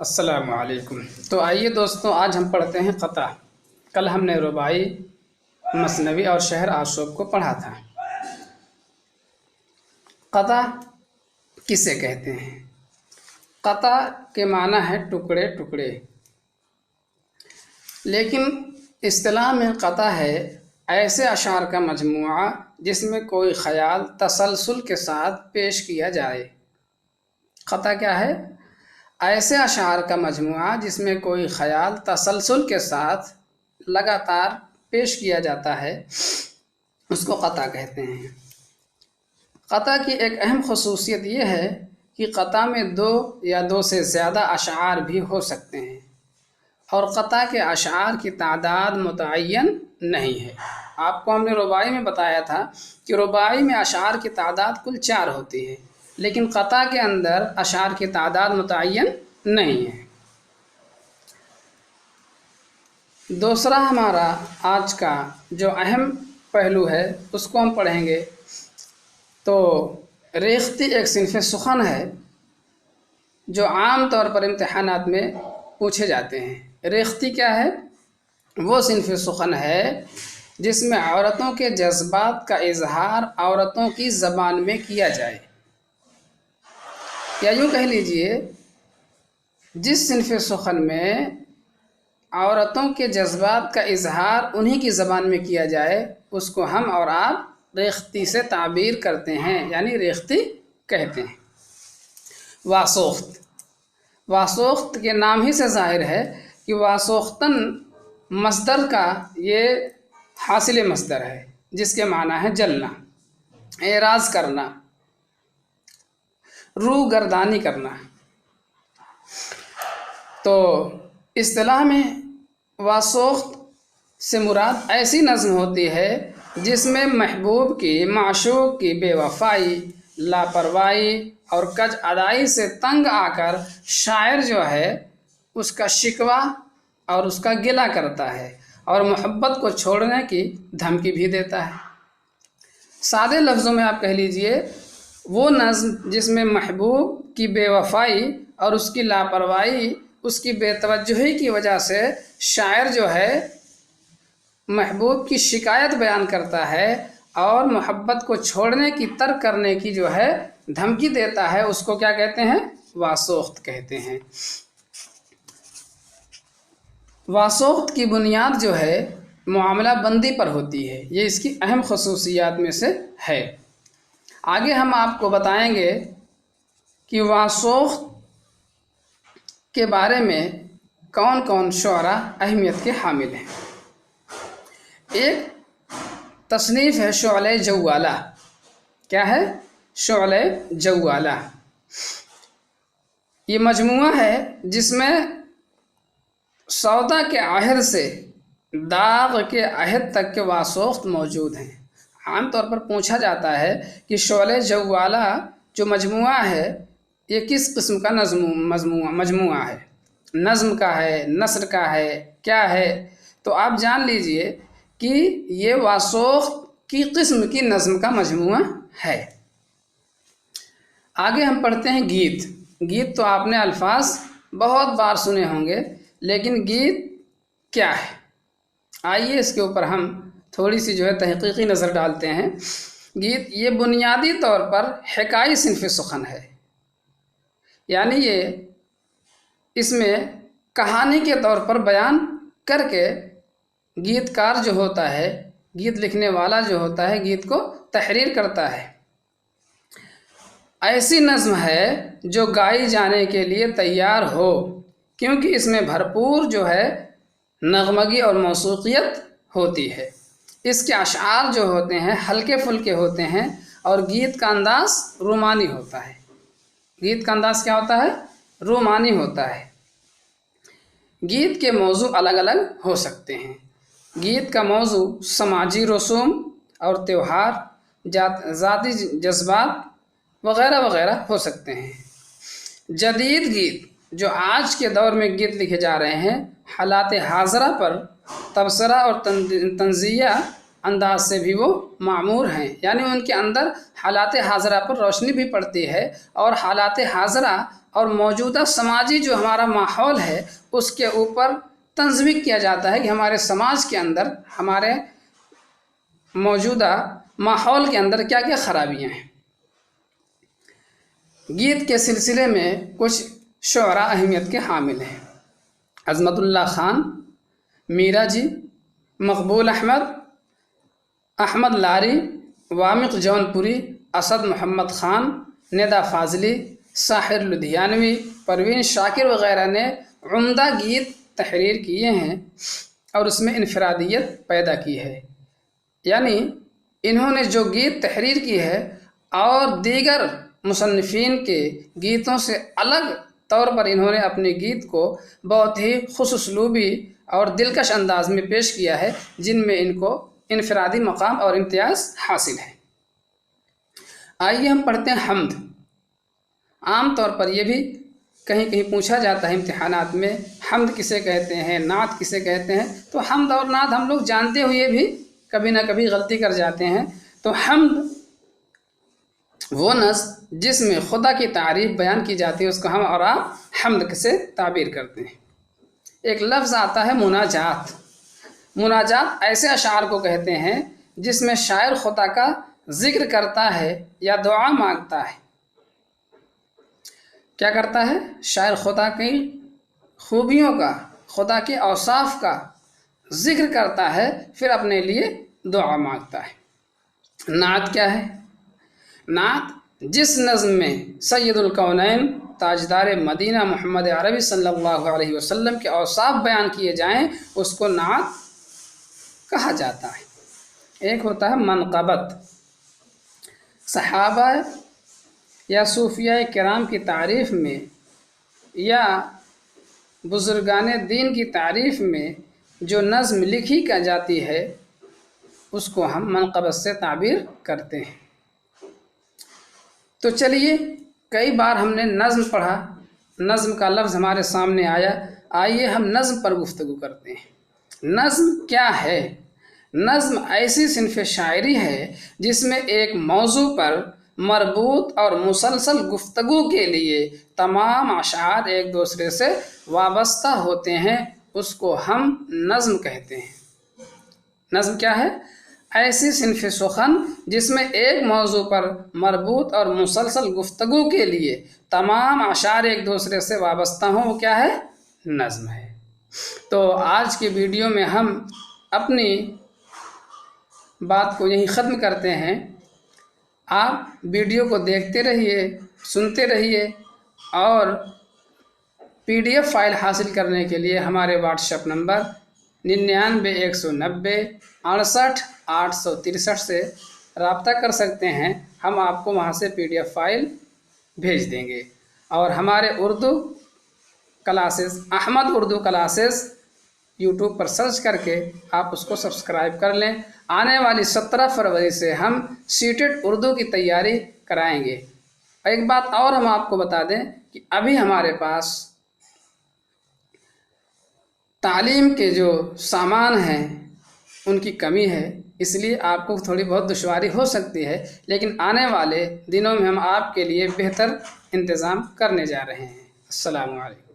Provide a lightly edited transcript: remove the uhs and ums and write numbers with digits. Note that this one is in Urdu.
السلام علیکم۔ تو آئیے دوستوں، آج ہم پڑھتے ہیں قطع۔ کل ہم نے رباعی، مثنوی اور شعر آشوب کو پڑھا تھا۔ قطع کسے کہتے ہیں؟ قطع کے معنی ہے ٹکڑے ٹکڑے، لیکن اصطلاح میں قطع ہے ایسے اشعار کا مجموعہ جس میں کوئی خیال تسلسل کے ساتھ پیش کیا جائے۔ قطع کیا ہے؟ ایسے اشعار کا مجموعہ جس میں کوئی خیال تسلسل کے ساتھ لگاتار پیش کیا جاتا ہے، اس کو قطع کہتے ہیں۔ قطع کی ایک اہم خصوصیت یہ ہے کہ قطع میں دو یا دو سے زیادہ اشعار بھی ہو سکتے ہیں، اور قطع کے اشعار کی تعداد متعین نہیں ہے۔ آپ کو ہم نے رباعی میں بتایا تھا کہ رباعی میں اشعار کی تعداد کل 4 ہوتی ہے، لیکن قطع کے اندر اشعار کی تعداد متعین نہیں ہے۔ دوسرا ہمارا آج کا جو اہم پہلو ہے اس کو ہم پڑھیں گے۔ تو ریختی ایک صنف سخن ہے جو عام طور پر امتحانات میں پوچھے جاتے ہیں۔ ریختی کیا ہے؟ وہ صنف سخن ہے جس میں عورتوں کے جذبات کا اظہار عورتوں کی زبان میں کیا جائے، یا یوں کہہ لیجئے جس صنف سخن میں عورتوں کے جذبات کا اظہار انہی کی زبان میں کیا جائے، اس کو ہم اور آپ ریختی سے تعبیر کرتے ہیں، یعنی ریختی کہتے ہیں۔ واسوخت، واسوخت کے نام ہی سے ظاہر ہے کہ واسوختن مصدر کا یہ حاصل مصدر ہے جس کے معنی ہے جلنا، اعراض کرنا، رو گردانی کرنا۔ تو اصطلاح میں واسوخت سے مراد ایسی نظم ہوتی ہے جس میں محبوب کی، معشوق کی بے وفائی، لاپرواہی اور کج ادائی سے تنگ آ کر شاعر جو ہے اس کا شکوہ اور اس کا گلہ کرتا ہے اور محبت کو چھوڑنے کی دھمکی بھی دیتا ہے۔ سادے لفظوں میں آپ کہہ لیجئے وہ نظم جس میں محبوب کی بے وفائی اور اس کی لاپرواہی، اس کی بے توجہی کی وجہ سے شاعر جو ہے محبوب کی شکایت بیان کرتا ہے اور محبت کو چھوڑنے کی، ترک کرنے کی جو ہے دھمکی دیتا ہے، اس کو کیا کہتے ہیں؟ واسوخت کہتے ہیں۔ واسوخت کی بنیاد جو ہے معاملہ بندی پر ہوتی ہے، یہ اس کی اہم خصوصیات میں سے ہے۔ آگے ہم آپ کو بتائیں گے کہ واسوخت کے بارے میں کون کون شعراء اہمیت کے حامل ہیں۔ ایک تصنیف ہے شعلۂ جوالہ۔ کیا ہے؟ شعلۂ جوالہ۔ یہ مجموعہ ہے جس میں سودا کے عہد سے داغ کے عہد تک کے واسوخت موجود ہیں۔ عام طور پر پوچھا جاتا ہے کہ شعلۂ جوالہ جو مجموعہ ہے یہ کس قسم کا مجموعہ ہے؟ نظم کا ہے، نثر کا ہے، کیا ہے؟ تو آپ جان لیجئے کہ یہ واسوخت کی قسم کی نظم کا مجموعہ ہے۔ آگے ہم پڑھتے ہیں گیت۔ گیت تو آپ نے الفاظ بہت بار سنے ہوں گے، لیکن گیت کیا ہے؟ آئیے اس کے اوپر ہم تھوڑی سی جو ہے تحقیقی نظر ڈالتے ہیں۔ گیت یہ بنیادی طور پر حکائی صنف سخن ہے، یعنی یہ اس میں کہانی کے طور پر بیان کر کے گیت کار جو ہوتا ہے، گیت لکھنے والا جو ہوتا ہے، گیت کو تحریر کرتا ہے۔ ایسی نظم ہے جو گائی جانے کے لیے تیار ہو، کیونکہ اس میں بھرپور جو ہے نغمگی اور موسیقیت ہوتی ہے۔ اس کے اشعار جو ہوتے ہیں ہلکے پھلکے ہوتے ہیں اور گیت کا انداز رومانی ہوتا ہے۔ گیت کا انداز کیا ہوتا ہے؟ رومانی ہوتا ہے۔ گیت کے موضوع الگ الگ ہو سکتے ہیں۔ گیت کا موضوع سماجی رسوم اور تیوہار، ذاتی جذبات وغیرہ وغیرہ ہو سکتے ہیں۔ جدید گیت جو آج کے دور میں گیت لکھے جا رہے ہیں حالات حاضرہ پر تبصرہ اور تنزیہ انداز سے بھی وہ معمور ہیں، یعنی ان کے اندر حالات حاضرہ پر روشنی بھی پڑتی ہے اور حالات حاضرہ اور موجودہ سماجی جو ہمارا ماحول ہے اس کے اوپر تنظیم کیا جاتا ہے کہ ہمارے سماج کے اندر، ہمارے موجودہ ماحول کے اندر کیا کیا خرابیاں ہیں۔ گیت کے سلسلے میں کچھ شعراء اہمیت کے حامل ہیں: عظمت اللہ خان، میرا جی، مقبول احمد، احمد لاری، وامق جونپوری، اسد محمد خان، ندا فاضلی، ساحر لدھیانوی، پروین شاکر وغیرہ نے عمدہ گیت تحریر کیے ہیں اور اس میں انفرادیت پیدا کی ہے، یعنی انہوں نے جو گیت تحریر کی ہے اور دیگر مصنفین کے گیتوں سے الگ طور پر انہوں نے اپنے گیت کو بہت ہی خوش اسلوبی اور دلکش انداز میں پیش کیا ہے، جن میں ان کو انفرادی مقام اور امتیاز حاصل ہے۔ آئیے ہم پڑھتے ہیں حمد۔ عام طور پر یہ بھی کہیں کہیں پوچھا جاتا ہے امتحانات میں، حمد کسے کہتے ہیں، نعت کسے کہتے ہیں؟ تو حمد اور نعت ہم لوگ جانتے ہوئے بھی کبھی نہ کبھی غلطی کر جاتے ہیں۔ تو حمد وہ نظم جس میں خدا کی تعریف بیان کی جاتی ہے اس کو ہم اور آپ حمد سے تعبیر کرتے ہیں۔ ایک لفظ آتا ہے مناجات۔ مناجات ایسے اشعار کو کہتے ہیں جس میں شاعر خدا کا ذکر کرتا ہے یا دعا مانگتا ہے۔ کیا کرتا ہے؟ شاعر خدا کی خوبیوں کا، خدا کے اوصاف کا ذکر کرتا ہے، پھر اپنے لیے دعا مانگتا ہے۔ نعت کیا ہے؟ نعت جس نظم میں سید الکونین تاجدار مدینہ محمد عربی صلی اللہ علیہ وسلم کے اوصاف بیان کیے جائیں اس کو نعت کہا جاتا ہے۔ ایک ہوتا ہے منقبت، صحابہ یا صوفیہ کرام کی تعریف میں یا بزرگان دین کی تعریف میں جو نظم لکھی جاتی ہے اس کو ہم منقبت سے تعبیر کرتے ہیں۔ تو چلیے، کئی بار ہم نے نظم پڑھا، نظم کا لفظ ہمارے سامنے آیا، آئیے ہم نظم پر گفتگو کرتے ہیں۔ نظم کیا ہے؟ نظم ایسی صنف شاعری ہے جس میں ایک موضوع پر مربوط اور مسلسل گفتگو کے لیے تمام اشعار ایک دوسرے سے وابستہ ہوتے ہیں، اس کو ہم نظم کہتے ہیں۔ نظم کیا ہے؟ ایسی صنف سخن جس میں ایک موضوع پر مربوط اور مسلسل گفتگو کے لیے تمام اشعار ایک دوسرے سے وابستہ ہوں، وہ کیا ہے؟ نظم ہے۔ تو آج کی ویڈیو میں ہم اپنی بات کو یہیں ختم کرتے ہیں۔ آپ ویڈیو کو دیکھتے رہیے، سنتے رہیے، اور PDF فائل حاصل کرنے کے لیے ہمارے واٹس ایپ نمبر 99 190 68 863 سے رابطہ کر سکتے ہیں۔ ہم آپ کو وہاں سے PDF فائل بھیج دیں گے۔ اور ہمارے Urdu classes, Ahmad Urdu classes YouTube پر سرچ کر کے آپ اس کو سبسکرائب کر لیں۔ آنے والی 17 فروری سے ہم سیٹڈ اردو کی تیاری کرائیں گے۔ ایک بات اور ہم آپ کو بتا دیں کہ ابھی ہمارے پاس تعلیم کے جو سامان ہیں ان کی کمی ہے، اس لیے آپ کو تھوڑی بہت دشواری ہو سکتی ہے، لیکن آنے والے دنوں میں ہم آپ کے لیے بہتر انتظام کرنے جا رہے ہیں۔ السلام علیکم۔